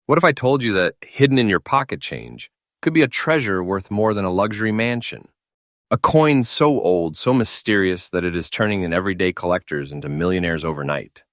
What if I told you that hidden in your pocket change could be a treasure worth more than a luxury mansion? A coin so old, so mysterious that it is turning in everyday collectors into millionaires overnight.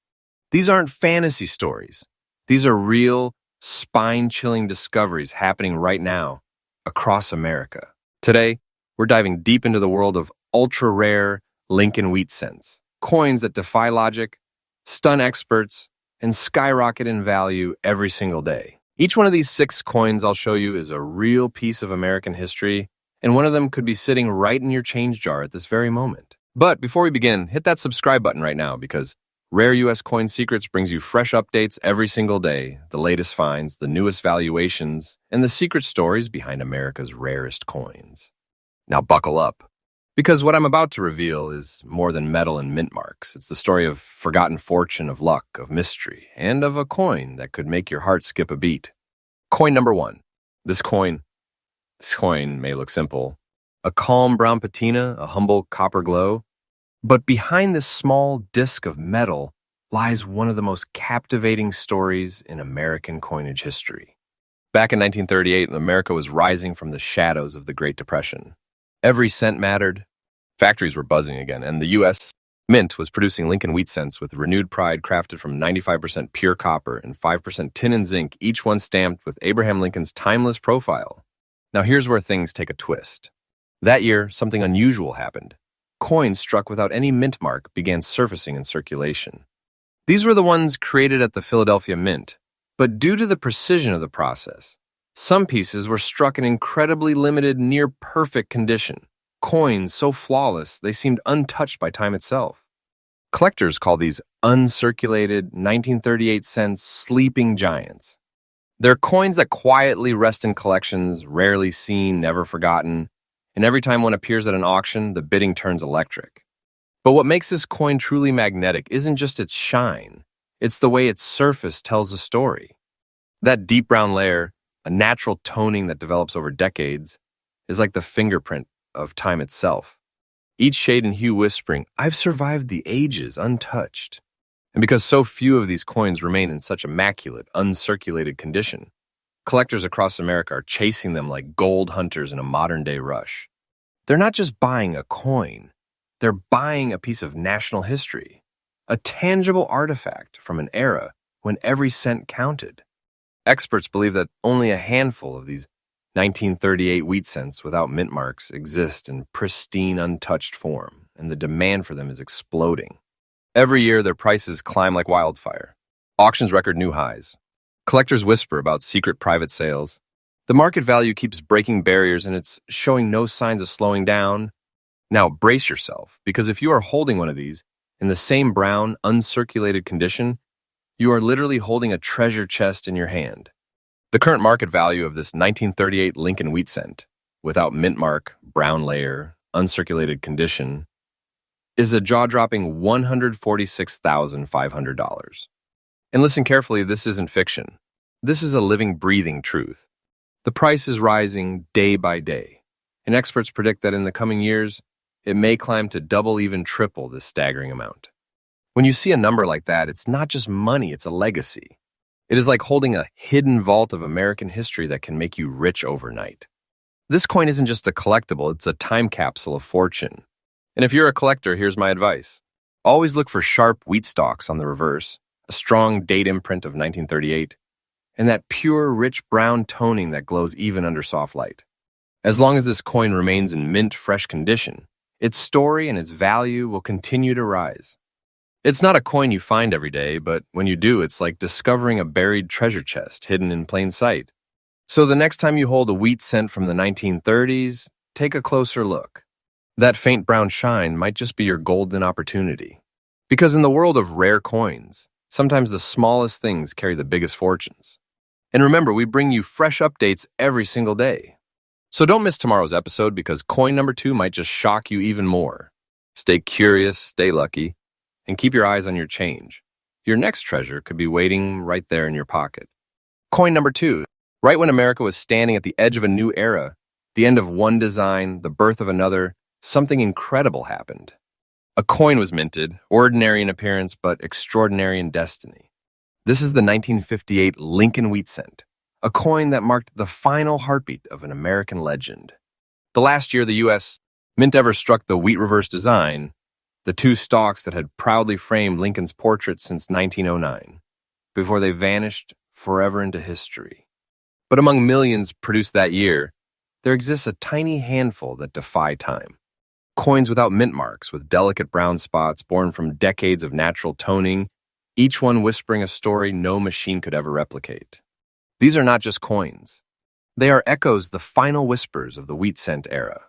These aren't fantasy stories. These are real, spine-chilling discoveries happening right now across America. Today, we're diving deep into the world of ultra-rare Lincoln wheat cents, coins that defy logic, stun experts, and skyrocket in value every single day. Each one of these 6 coins I'll show you is a real piece of American history, and one of them could be sitting right in your change jar at this very moment. But before we begin, hit that subscribe button right now because Rare US Coin Secrets brings you fresh updates every single day, the latest finds, the newest valuations, and the secret stories behind America's rarest coins. Now buckle up, because what I'm about to reveal is more than metal and mint marks. It's the story of forgotten fortune, of luck, of mystery, and of a coin that could make your heart skip a beat. Coin number 1. This coin may look simple. A calm brown patina, a humble copper glow. But behind this small disc of metal lies one of the most captivating stories in American coinage history. Back in 1938, America was rising from the shadows of the Great Depression. Every cent mattered. Factories were buzzing again, and the U.S. Mint was producing Lincoln wheat cents with renewed pride, crafted from 95% pure copper and 5% tin and zinc, each one stamped with Abraham Lincoln's timeless profile. Now here's where things take a twist. That year, something unusual happened. Coins struck without any mint mark began surfacing in circulation. These were the ones created at the Philadelphia Mint, but due to the precision of the process, some pieces were struck in incredibly limited, near-perfect condition. Coins so flawless they seemed untouched by time itself. Collectors call these uncirculated 1938 cents sleeping giants. They're coins that quietly rest in collections, rarely seen, never forgotten, and every time one appears at an auction, the bidding turns electric. But what makes this coin truly magnetic isn't just its shine, it's the way its surface tells a story. That deep brown layer, a natural toning that develops over decades, is like the fingerprint of time itself. Each shade and hue whispering, "I've survived the ages untouched." And because so few of these coins remain in such immaculate, uncirculated condition, collectors across America are chasing them like gold hunters in a modern-day rush. They're not just buying a coin, they're buying a piece of national history, a tangible artifact from an era when every cent counted. Experts believe that only a handful of these 1938 wheat cents without mint marks exist in pristine, untouched form, and the demand for them is exploding. Every year, their prices climb like wildfire. Auctions record new highs. Collectors whisper about secret private sales. The market value keeps breaking barriers, and it's showing no signs of slowing down. Now, brace yourself, because if you are holding one of these in the same brown, uncirculated condition, you are literally holding a treasure chest in your hand. The current market value of this 1938 Lincoln wheat cent, without mint mark, brown layer, uncirculated condition, is a jaw-dropping $146,500. And listen carefully, this isn't fiction. This is a living, breathing truth. The price is rising day by day, and experts predict that in the coming years, it may climb to double, even triple this staggering amount. When you see a number like that, it's not just money, it's a legacy. It is like holding a hidden vault of American history that can make you rich overnight. This coin isn't just a collectible, it's a time capsule of fortune. And if you're a collector, here's my advice. Always look for sharp wheat stalks on the reverse, a strong date imprint of 1938, and that pure, rich brown toning that glows even under soft light. As long as this coin remains in mint-fresh condition, its story and its value will continue to rise. It's not a coin you find every day, but when you do, it's like discovering a buried treasure chest hidden in plain sight. So the next time you hold a wheat cent from the 1930s, take a closer look. That faint brown shine might just be your golden opportunity. Because in the world of rare coins, sometimes the smallest things carry the biggest fortunes. And remember, we bring you fresh updates every single day. So don't miss tomorrow's episode because coin number 2 might just shock you even more. Stay curious, stay lucky, and keep your eyes on your change. Your next treasure could be waiting right there in your pocket. Coin number 2. Right when America was standing at the edge of a new era, the end of one design, the birth of another, something incredible happened. A coin was minted, ordinary in appearance but extraordinary in destiny. This is the 1958 Lincoln wheat cent, a coin that marked the final heartbeat of an American legend. The last year the U.S. Mint ever struck the wheat reverse design, the two stalks that had proudly framed Lincoln's portrait since 1909, before they vanished forever into history. But among millions produced that year, there exists a tiny handful that defy time. Coins without mint marks, with delicate brown spots born from decades of natural toning, each one whispering a story no machine could ever replicate. These are not just coins. They are echoes, the final whispers of the wheat cent era.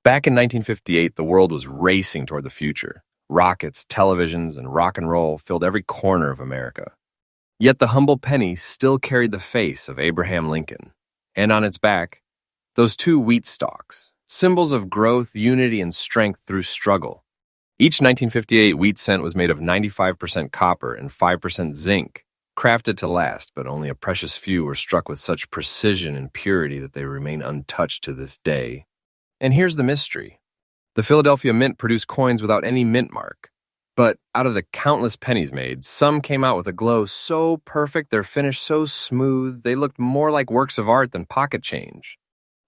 Back in 1958, the world was racing toward the future. Rockets, televisions, and rock and roll filled every corner of America. Yet the humble penny still carried the face of Abraham Lincoln, and on its back, those two wheat stalks, symbols of growth, unity, and strength through struggle. Each 1958 wheat cent was made of 95% copper and 5% zinc, crafted to last, but only a precious few were struck with such precision and purity that they remain untouched to this day. And here's the mystery. The Philadelphia Mint produced coins without any mint mark. But out of the countless pennies made, some came out with a glow so perfect, their finish so smooth, they looked more like works of art than pocket change.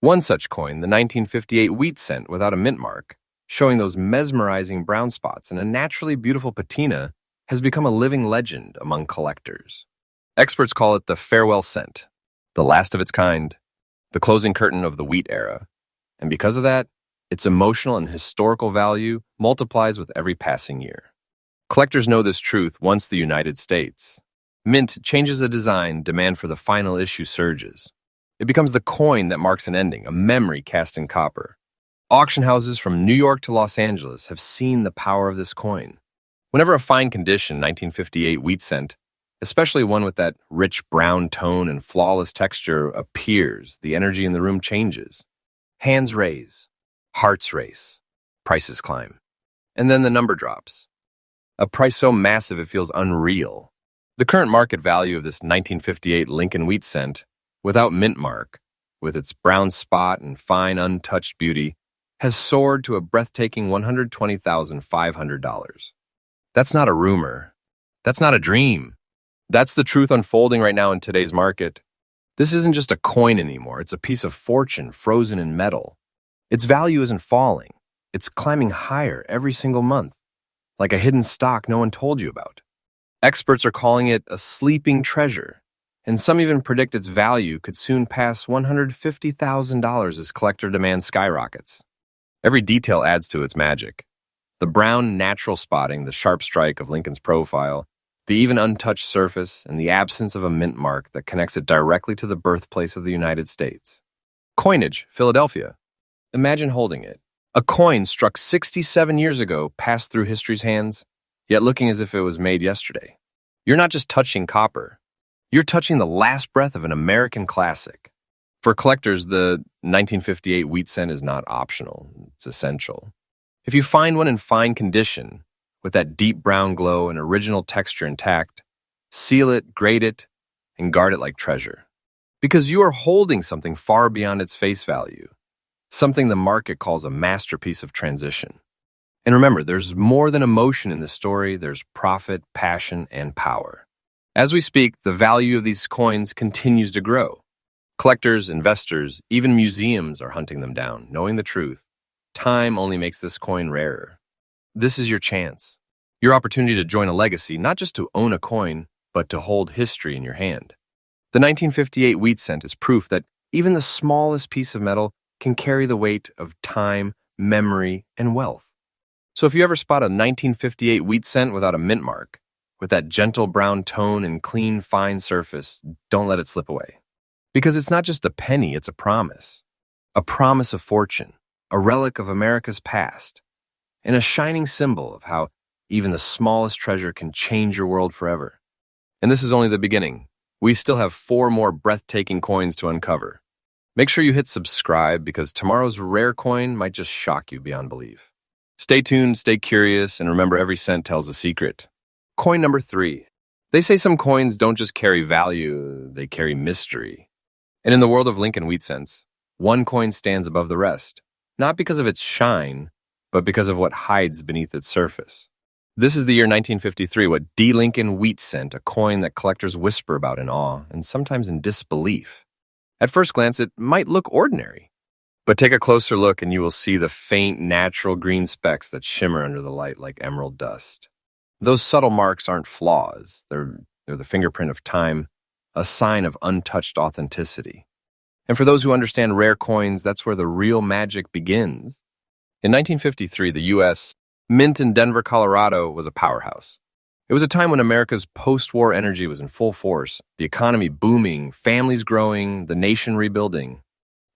One such coin, the 1958 wheat cent without a mint mark, showing those mesmerizing brown spots and a naturally beautiful patina, has become a living legend among collectors. Experts call it the farewell cent, the last of its kind, the closing curtain of the wheat era. And because of that, its emotional and historical value multiplies with every passing year. Collectors know this truth once the United States. Mint changes a design, demand for the final issue surges. It becomes the coin that marks an ending, a memory cast in copper. Auction houses from New York to Los Angeles have seen the power of this coin. Whenever a fine condition 1958 wheat cent, especially one with that rich brown tone and flawless texture, appears, the energy in the room changes. Hands raise, hearts race, prices climb. And then the number drops. A price so massive it feels unreal. The current market value of this 1958 Lincoln wheat cent, without mint mark, with its brown spot and fine untouched beauty, has soared to a breathtaking $120,500. That's not a rumor. That's not a dream. That's the truth unfolding right now in today's market. This isn't just a coin anymore. It's a piece of fortune frozen in metal. Its value isn't falling. It's climbing higher every single month, like a hidden stock no one told you about. Experts are calling it a sleeping treasure, and some even predict its value could soon pass $150,000 as collector demand skyrockets. Every detail adds to its magic. The brown natural spotting, the sharp strike of Lincoln's profile, the even untouched surface, and the absence of a mint mark that connects it directly to the birthplace of the United States. Coinage, Philadelphia. Imagine holding it. A coin struck 67 years ago passed through history's hands, yet looking as if it was made yesterday. You're not just touching copper. You're touching the last breath of an American classic. For collectors, the 1958 wheat cent is not optional. It's essential. If you find one in fine condition, with that deep brown glow and original texture intact, seal it, grade it, and guard it like treasure. Because you are holding something far beyond its face value, something the market calls a masterpiece of transition. And remember, there's more than emotion in this story. There's profit, passion, and power. As we speak, the value of these coins continues to grow. Collectors, investors, even museums are hunting them down, knowing the truth. Time only makes this coin rarer. This is your chance. Your opportunity to join a legacy, not just to own a coin, but to hold history in your hand. The 1958 wheat cent is proof that even the smallest piece of metal can carry the weight of time, memory, and wealth. So if you ever spot a 1958 wheat cent without a mint mark, with that gentle brown tone and clean, fine surface, don't let it slip away. Because it's not just a penny, it's a promise of fortune, a relic of America's past, and a shining symbol of how even the smallest treasure can change your world forever. And this is only the beginning. We still have 4 more breathtaking coins to uncover. Make sure you hit subscribe because tomorrow's rare coin might just shock you beyond belief. Stay tuned, stay curious, and remember every cent tells a secret. Coin number 3. They say some coins don't just carry value, they carry mystery. And in the world of Lincoln wheat cents, one coin stands above the rest, not because of its shine, but because of what hides beneath its surface. This is the year 1953, what D. Lincoln wheat cent, a coin that collectors whisper about in awe and sometimes in disbelief. At first glance, it might look ordinary, but take a closer look and you will see the faint, natural green specks that shimmer under the light like emerald dust. Those subtle marks aren't flaws. They're the fingerprint of time, a sign of untouched authenticity. And for those who understand rare coins, that's where the real magic begins. In 1953, the U.S. Mint in Denver, Colorado was a powerhouse. It was a time when America's post-war energy was in full force, the economy booming, families growing, the nation rebuilding.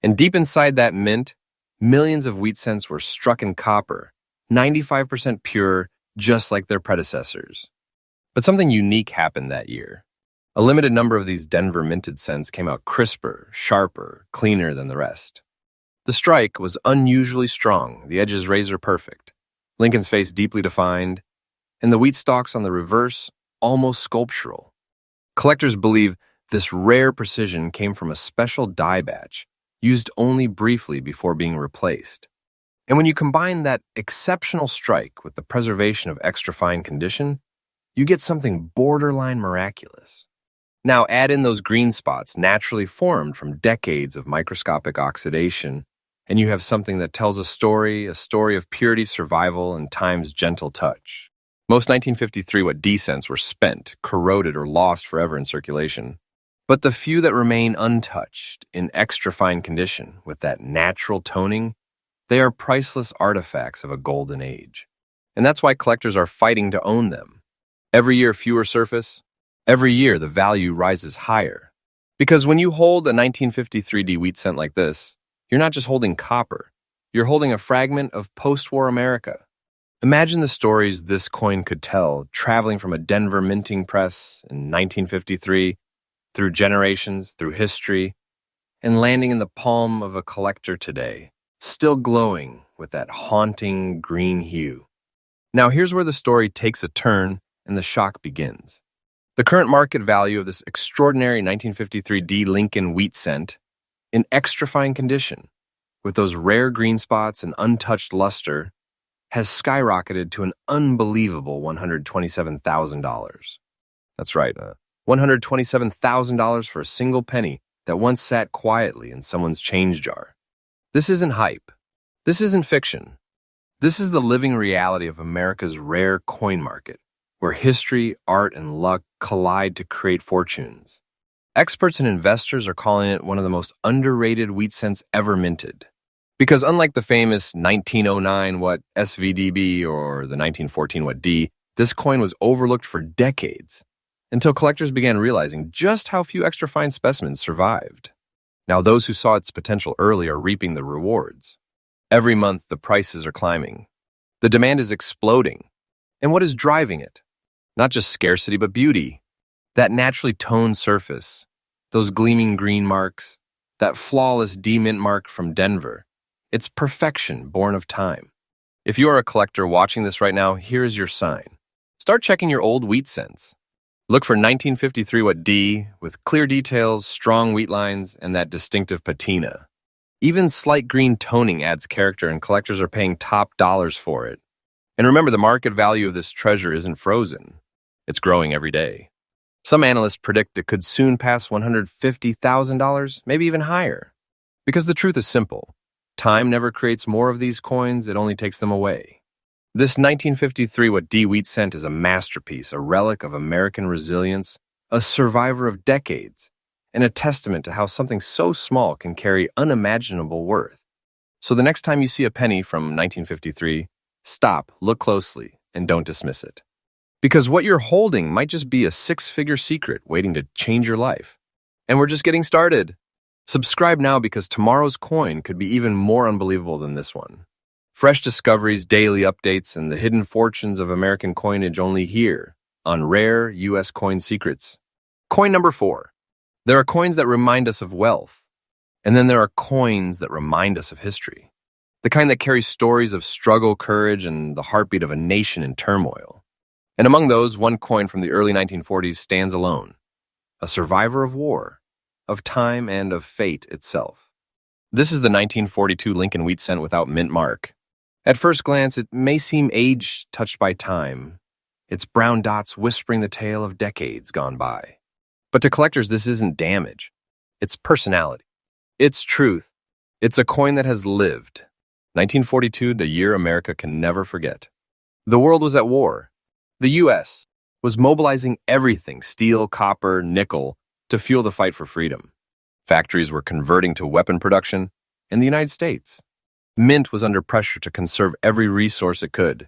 And deep inside that mint, millions of wheat cents were struck in copper, 95% pure, just like their predecessors. But something unique happened that year. A limited number of these Denver minted cents came out crisper, sharper, cleaner than the rest. The strike was unusually strong, the edges razor perfect, Lincoln's face deeply defined, and the wheat stalks on the reverse almost sculptural. Collectors believe this rare precision came from a special die batch, used only briefly before being replaced. And when you combine that exceptional strike with the preservation of extra fine condition, you get something borderline miraculous. Now add in those green spots naturally formed from decades of microscopic oxidation, and you have something that tells a story of purity, survival, and time's gentle touch. Most 1953 what D cents were spent, corroded, or lost forever in circulation. But the few that remain untouched, in extra fine condition, with that natural toning, they are priceless artifacts of a golden age. And that's why collectors are fighting to own them. Every year fewer surface, every year the value rises higher. Because when you hold a 1953 D wheat cent like this, you're not just holding copper, you're holding a fragment of post-war America. Imagine the stories this coin could tell, traveling from a Denver minting press in 1953, through generations, through history, and landing in the palm of a collector today, still glowing with that haunting green hue. Now here's where the story takes a turn and the shock begins. The current market value of this extraordinary 1953 D. Lincoln wheat cent, in extra fine condition, with those rare green spots and untouched luster, has skyrocketed to an unbelievable $127,000. That's right, $127,000 for a single penny that once sat quietly in someone's change jar. This isn't hype. This isn't fiction. This is the living reality of America's rare coin market, where history, art, and luck collide to create fortunes. Experts and investors are calling it one of the most underrated wheat cents ever minted. Because unlike the famous 1909 what SVDB or the 1914 what D, this coin was overlooked for decades, until collectors began realizing just how few extra fine specimens survived. Now those who saw its potential early are reaping the rewards. Every month the prices are climbing. The demand is exploding. And what is driving it? Not just scarcity, but beauty. That naturally toned surface, those gleaming green marks, that flawless D-mint mark from Denver. It's perfection born of time. If you are a collector watching this right now, here is your sign. Start checking your old wheat cents. Look for 1953 what D, with clear details, strong wheat lines, and that distinctive patina. Even slight green toning adds character, and collectors are paying top dollars for it. And remember, the market value of this treasure isn't frozen. It's growing every day. Some analysts predict it could soon pass $150,000, maybe even higher. Because the truth is simple. Time never creates more of these coins, it only takes them away. This 1953 what D wheat cent is a masterpiece, a relic of American resilience, a survivor of decades, and a testament to how something so small can carry unimaginable worth. So the next time you see a penny from 1953, stop, look closely, and don't dismiss it. Because what you're holding might just be a six-figure secret waiting to change your life. And we're just getting started. Subscribe now because tomorrow's coin could be even more unbelievable than this one. Fresh discoveries, daily updates, and the hidden fortunes of American coinage only here on Rare U.S. Coin Secrets. Coin number 4. There are coins that remind us of wealth, and then there are coins that remind us of history. The kind that carry stories of struggle, courage, and the heartbeat of a nation in turmoil. And among those, one coin from the early 1940s stands alone, a survivor of war, of time, and of fate itself. This is the 1942 Lincoln wheat cent without mint mark. At first glance, it may seem age touched by time, its brown dots whispering the tale of decades gone by. But to collectors, this isn't damage. It's personality. It's truth. It's a coin that has lived. 1942, the year America can never forget. The world was at war. The U.S. was mobilizing everything, steel, copper, nickel, to fuel the fight for freedom. Factories were converting to weapon production in the United States. Mint was under pressure to conserve every resource it could.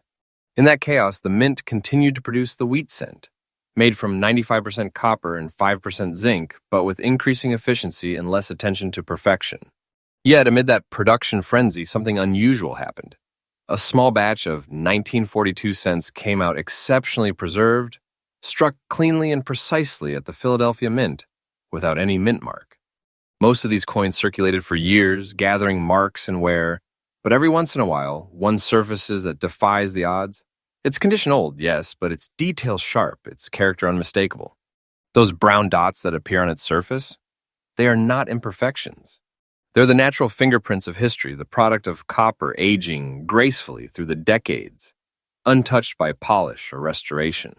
In that chaos, the mint continued to produce the wheat cent, made from 95% copper and 5% zinc, but with increasing efficiency and less attention to perfection. Yet, amid that production frenzy, something unusual happened. A small batch of 1942 cents came out exceptionally preserved, struck cleanly and precisely at the Philadelphia Mint, without any mint mark. Most of these coins circulated for years, gathering marks and wear, but every once in a while, one surfaces that defies the odds. Its condition old, yes, but its detail sharp, its character unmistakable. Those brown dots that appear on its surface, they are not imperfections. They're the natural fingerprints of history, the product of copper aging gracefully through the decades, untouched by polish or restoration.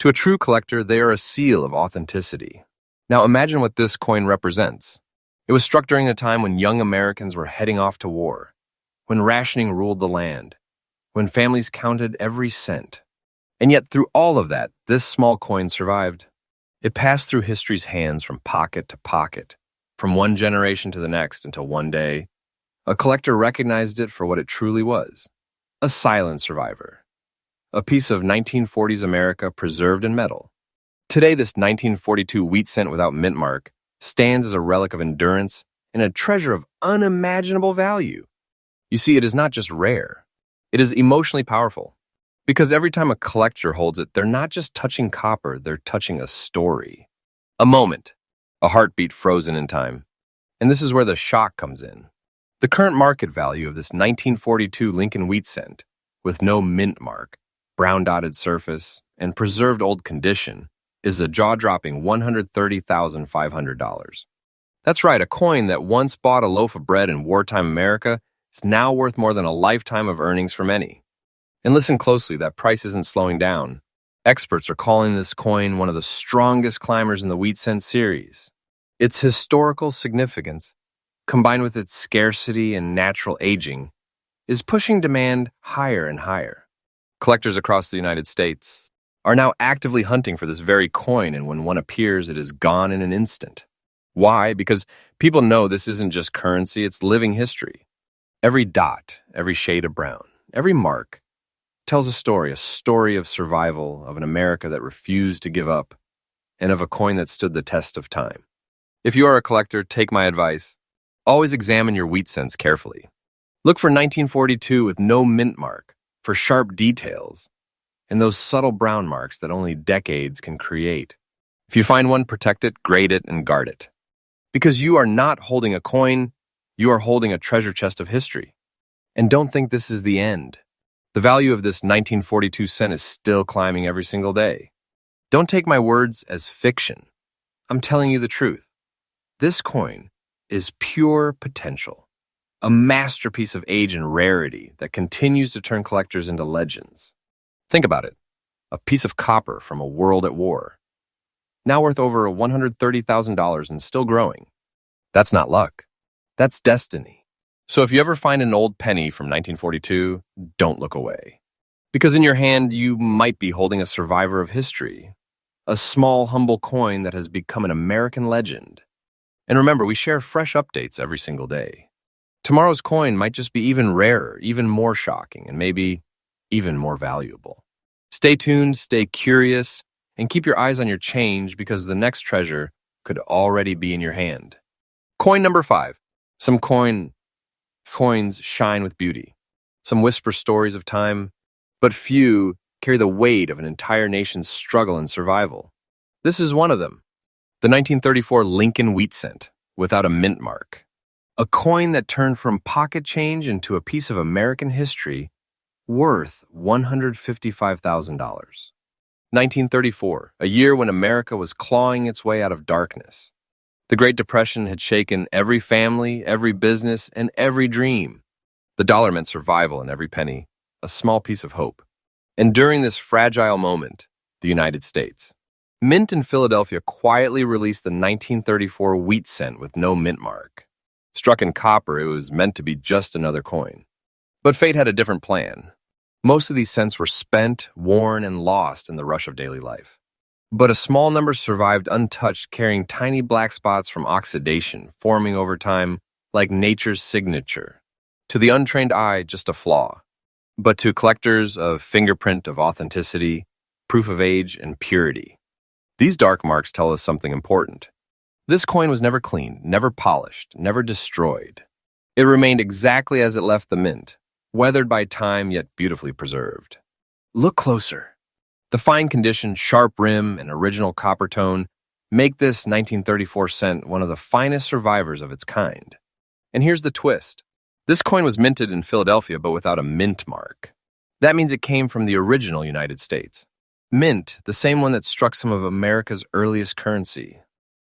To a true collector, they are a seal of authenticity. Now imagine what this coin represents. It was struck during a time when young Americans were heading off to war, when rationing ruled the land, when families counted every cent. And yet through all of that, this small coin survived. It passed through history's hands from pocket to pocket, from one generation to the next, until one day, a collector recognized it for what it truly was, a silent survivor, a piece of 1940s America preserved in metal. Today, this 1942 wheat cent without mint mark stands as a relic of endurance and a treasure of unimaginable value. You see, it is not just rare. It is emotionally powerful. Because every time a collector holds it, they're not just touching copper, they're touching a story. A moment. A heartbeat frozen in time. And this is where the shock comes in. The current market value of this 1942 Lincoln wheat cent, with no mint mark, brown dotted surface, and preserved old condition, is a jaw-dropping $130,500. That's right, a coin that once bought a loaf of bread in wartime America is now worth more than a lifetime of earnings for many. And listen closely, that price isn't slowing down. Experts are calling this coin one of the strongest climbers in the wheat cent series. Its historical significance, combined with its scarcity and natural aging, is pushing demand higher and higher. Collectors across the United States are now actively hunting for this very coin, and when one appears, it is gone in an instant. Why? Because people know this isn't just currency, it's living history. Every dot, every shade of brown, every mark tells a story of survival, of an America that refused to give up, and of a coin that stood the test of time. If you are a collector, take my advice. Always examine your wheat cents carefully. Look for 1942 with no mint mark, for sharp details, and those subtle brown marks that only decades can create. If you find one, protect it, grade it, and guard it. Because you are not holding a coin, you are holding a treasure chest of history. And don't think this is the end. The value of this 1942 cent is still climbing every single day. Don't take my words as fiction. I'm telling you the truth. This coin is pure potential, a masterpiece of age and rarity that continues to turn collectors into legends. Think about it. A piece of copper from a world at war, now worth over $130,000 and still growing. That's not luck. That's destiny. So if you ever find an old penny from 1942, don't look away. Because in your hand, you might be holding a survivor of history, a small, humble coin that has become an American legend. And remember, we share fresh updates every single day. Tomorrow's coin might just be even rarer, even more shocking, and maybe even more valuable. Stay tuned, stay curious, and keep your eyes on your change because the next treasure could already be in your hand. Coin number 5. Some coins shine with beauty. Some whisper stories of time, but few carry the weight of an entire nation's struggle and survival. This is one of them. The 1934 Lincoln wheat cent, without a mint mark. A coin that turned from pocket change into a piece of American history worth $155,000. 1934, a year when America was clawing its way out of darkness. The Great Depression had shaken every family, every business, and every dream. The dollar meant survival in every penny, a small piece of hope. And during this fragile moment, the United States. Mint in Philadelphia quietly released the 1934 wheat cent with no mint mark. Struck in copper, it was meant to be just another coin. But fate had a different plan. Most of these cents were spent, worn, and lost in the rush of daily life. But a small number survived untouched, carrying tiny black spots from oxidation, forming over time like nature's signature. To the untrained eye, just a flaw. But to collectors, a fingerprint of authenticity, proof of age, and purity. These dark marks tell us something important. This coin was never cleaned, never polished, never destroyed. It remained exactly as it left the mint, weathered by time yet beautifully preserved. Look closer. The fine condition, sharp rim, and original copper tone make this 1934 cent one of the finest survivors of its kind. And here's the twist. This coin was minted in Philadelphia, but without a mint mark. That means it came from the original United States. Mint, the same one that struck some of America's earliest currency.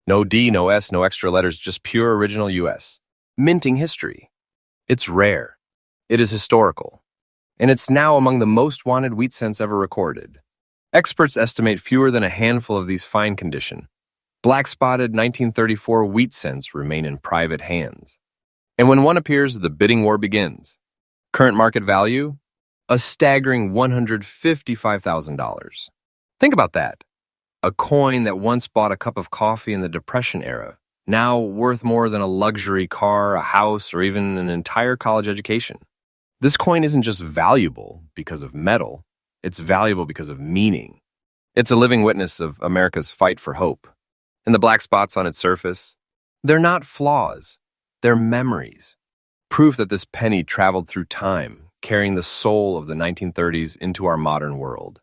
No D, no S, no extra letters, just pure original US. Minting history. It's rare. It is historical. And it's now among the most wanted wheat cents ever recorded. Experts estimate fewer than a handful of these fine condition, black-spotted 1934 wheat cents remain in private hands. And when one appears, the bidding war begins. Current market value? A staggering $155,000. Think about that. A coin that once bought a cup of coffee in the Depression era, now worth more than a luxury car, a house, or even an entire college education. This coin isn't just valuable because of metal, it's valuable because of meaning. It's a living witness of America's fight for hope. And the black spots on its surface, they're not flaws, they're memories. Proof that this penny traveled through time, carrying the soul of the 1930s into our modern world.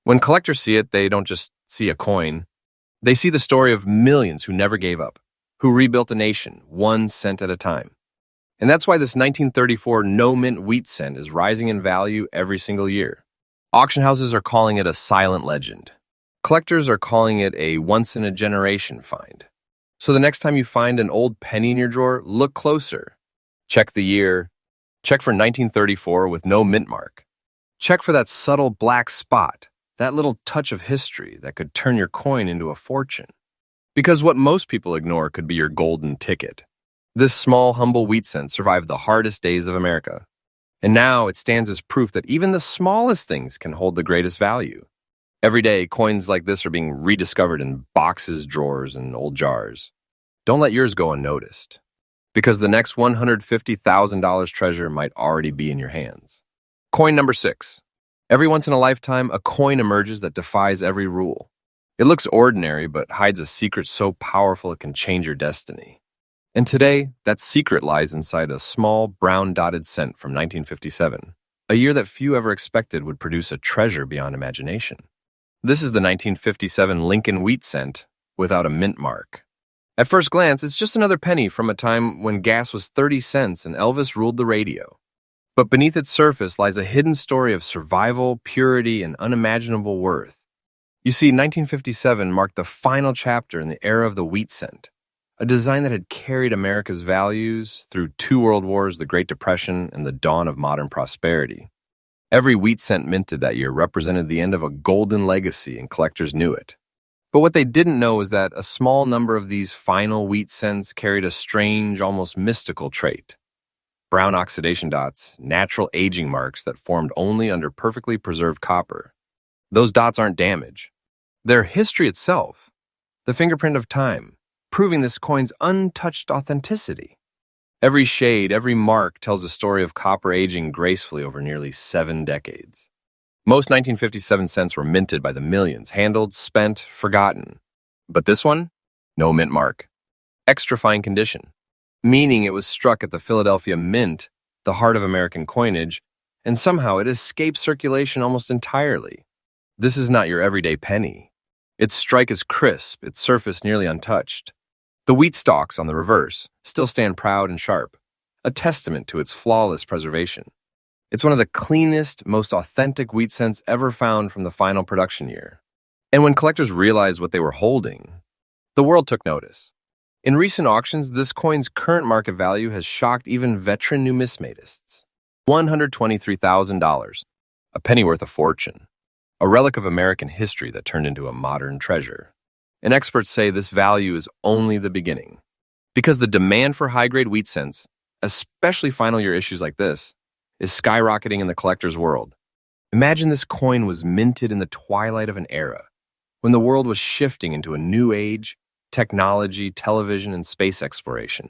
When collectors see it, they don't just see a coin. They see the story of millions who never gave up, who rebuilt a nation, 1 cent at a time. And that's why this 1934 no-mint wheat cent is rising in value every single year. Auction houses are calling it a silent legend. Collectors are calling it a once-in-a-generation find. So the next time you find an old penny in your drawer, look closer. Check the year. Check for 1934 with no mint mark. Check for that subtle black spot, that little touch of history that could turn your coin into a fortune. Because what most people ignore could be your golden ticket. This small, humble wheat cent survived the hardest days of America. And now it stands as proof that even the smallest things can hold the greatest value. Every day, coins like this are being rediscovered in boxes, drawers, and old jars. Don't let yours go unnoticed, because the next $150,000 treasure might already be in your hands. Coin number 6. Every once in a lifetime, a coin emerges that defies every rule. It looks ordinary, but hides a secret so powerful it can change your destiny. And today, that secret lies inside a small, brown-dotted cent from 1957, a year that few ever expected would produce a treasure beyond imagination. This is the 1957 Lincoln wheat cent without a mint mark. At first glance, it's just another penny from a time when gas was 30 cents and Elvis ruled the radio. But beneath its surface lies a hidden story of survival, purity, and unimaginable worth. You see, 1957 marked the final chapter in the era of the wheat cent, a design that had carried America's values through 2 world wars, the Great Depression, and the dawn of modern prosperity. Every wheat cent minted that year represented the end of a golden legacy, and collectors knew it. But what they didn't know was that a small number of these final wheat cents carried a strange, almost mystical trait. Brown oxidation dots, natural aging marks that formed only under perfectly preserved copper. Those dots aren't damage. They're history itself, the fingerprint of time, proving this coin's untouched authenticity. Every shade, every mark tells a story of copper aging gracefully over nearly 7 decades. Most 1957 cents were minted by the millions, handled, spent, forgotten. But this one? No mint mark. Extra fine condition, meaning it was struck at the Philadelphia Mint, the heart of American coinage, and somehow it escaped circulation almost entirely. This is not your everyday penny. Its strike is crisp, its surface nearly untouched. The wheat stalks, on the reverse, still stand proud and sharp, a testament to its flawless preservation. It's one of the cleanest, most authentic wheat cents ever found from the final production year. And when collectors realized what they were holding, the world took notice. In recent auctions, this coin's current market value has shocked even veteran numismatists. $123,000. a penny worth a fortune, a relic of American history that turned into a modern treasure. And experts say this value is only the beginning, because the demand for high-grade wheat cents, especially final year issues like this, is skyrocketing in the collector's world. Imagine this coin was minted in the twilight of an era, when the world was shifting into a new age, technology, television, and space exploration.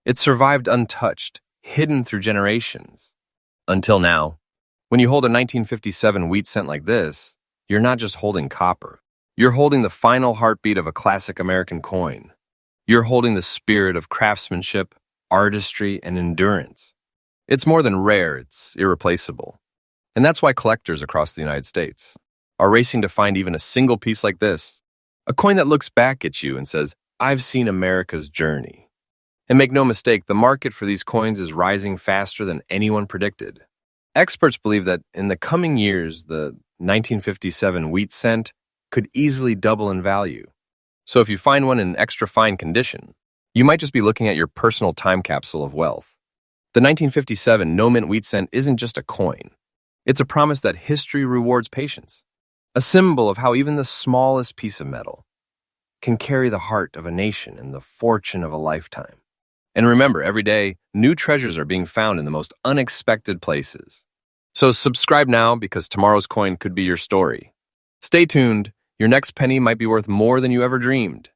It survived untouched, hidden through generations. Until now, when you hold a 1957 wheat cent like this, you're not just holding copper. You're holding the final heartbeat of a classic American coin. You're holding the spirit of craftsmanship, artistry, and endurance. It's more than rare, it's irreplaceable. And that's why collectors across the United States are racing to find even a single piece like this, a coin that looks back at you and says, "I've seen America's journey." And make no mistake, the market for these coins is rising faster than anyone predicted. Experts believe that in the coming years, the 1957 wheat cent could easily double in value. So if you find one in extra fine condition, you might just be looking at your personal time capsule of wealth. The 1957 no-mint wheat cent isn't just a coin. It's a promise that history rewards patience, a symbol of how even the smallest piece of metal can carry the heart of a nation and the fortune of a lifetime. And remember, every day, new treasures are being found in the most unexpected places. So subscribe now, because tomorrow's coin could be your story. Stay tuned. Your next penny might be worth more than you ever dreamed.